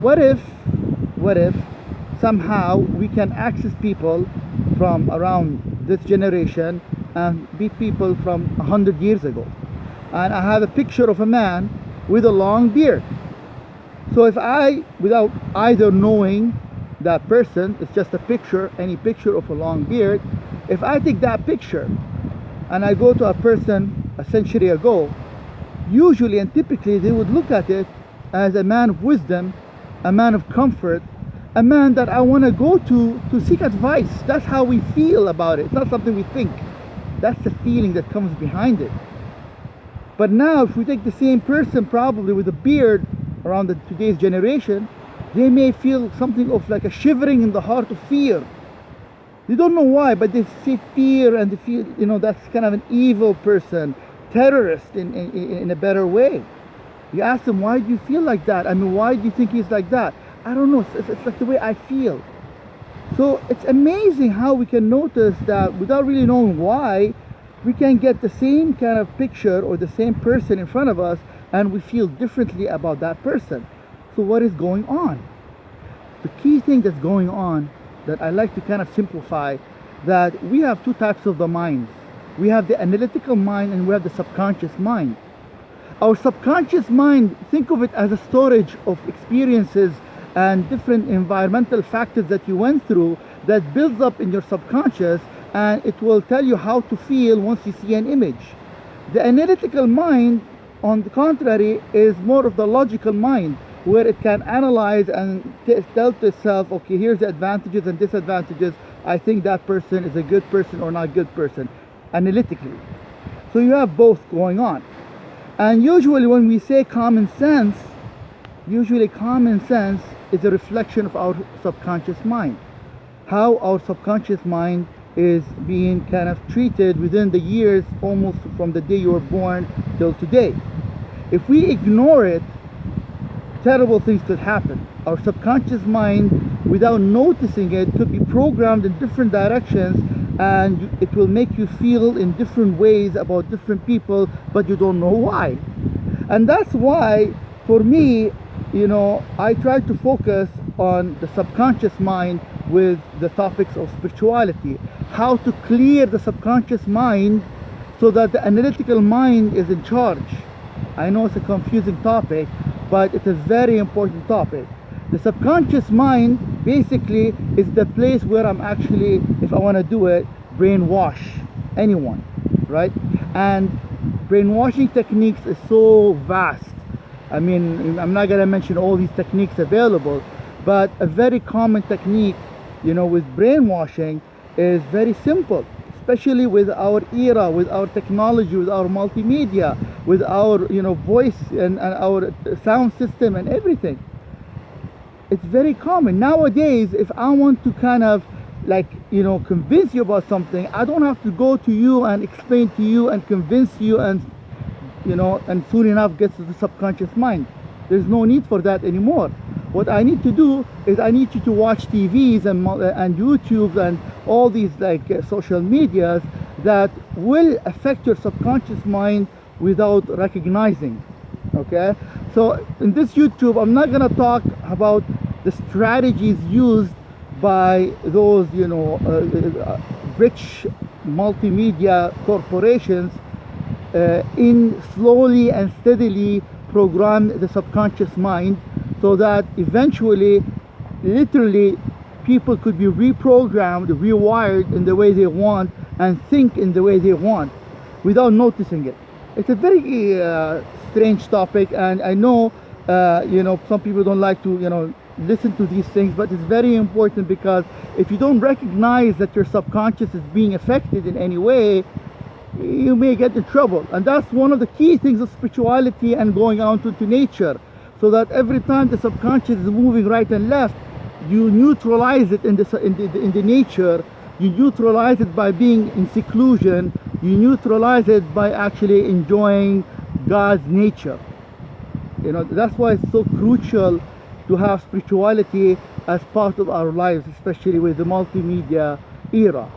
What if, what if somehow we can access people from around this generation and be people from 100 years ago? And I have a picture of a man with a long beard. So if I, without either knowing that person, it's just a picture, any picture of a long beard, if I take that picture and I go to a person a century ago, usually and typically they would look at it as a man of wisdom, a man of comfort, a man that I want to go to seek advice. That's how we feel about it. It's not something we think. That's the feeling that comes behind it. But now if we take the same person probably with a beard around today's generation, they may feel something of like a shivering in the heart of fear. They don't know why, but they see fear and they feel, that's kind of an evil person, terrorist in a better way. You ask them, why do you feel like that? I mean, why do you think he's like that? I don't know, it's like the way I feel. So it's amazing how we can notice that without really knowing why, we can get the same kind of picture or the same person in front of us and we feel differently about that person. So what is going on? The key thing that's going on that I like to kind of simplify, that we have two types of the minds. We have the analytical mind and we have the subconscious mind. Our subconscious mind, think of it as a storage of experiences and different environmental factors that you went through that builds up in your subconscious, and it will tell you how to feel once you see an image. The analytical mind, on the contrary, is more of the logical mind, where it can analyze and tell to itself, okay, here's the advantages and disadvantages. I think that person is a good person or not good person, analytically. So you have both going on. And usually when we say common sense, usually common sense is a reflection of our subconscious mind. How our subconscious mind is being kind of treated within the years, almost from the day you were born till today. If we ignore it, terrible things could happen. Our subconscious mind, without noticing it, could be programmed in different directions, and it will make you feel in different ways about different people, but you don't know why. And that's why, for me, I try to focus on the subconscious mind with the topics of spirituality. How to clear the subconscious mind so that the analytical mind is in charge. I know it's a confusing topic, but it's a very important topic. The subconscious mind basically is the place where I'm actually, if I want to do it, brainwash anyone, right? And brainwashing techniques is so vast. I mean, I'm not going to mention all these techniques available, but a very common technique, with brainwashing is very simple, especially with our era, with our technology, with our multimedia, with our, voice and our sound system and everything. It's very common. Nowadays, if I want to kind of convince you about something, I don't have to go to you and explain to you and convince you and soon enough gets to the subconscious mind. There's no need for that anymore. What I need to do is I need you to watch TVs and YouTube and all these social medias that will affect your subconscious mind without recognizing. Okay, so in this YouTube, I'm not gonna talk about the strategies used by those rich multimedia corporations in slowly and steadily program the subconscious mind, so that eventually, literally, people could be reprogrammed, rewired in the way they want and think in the way they want without noticing it. It's a very strange topic, and I know some people don't like to listen to these things, but it's very important, because if you don't recognize that your subconscious is being affected in any way, you may get in trouble. And that's one of the key things of spirituality and going out into nature, so that every time the subconscious is moving right and left, you neutralize it in the nature. You neutralize it by being in seclusion. You neutralize it by actually enjoying God's nature. That's why it's so crucial to have spirituality as part of our lives, especially with the multimedia era.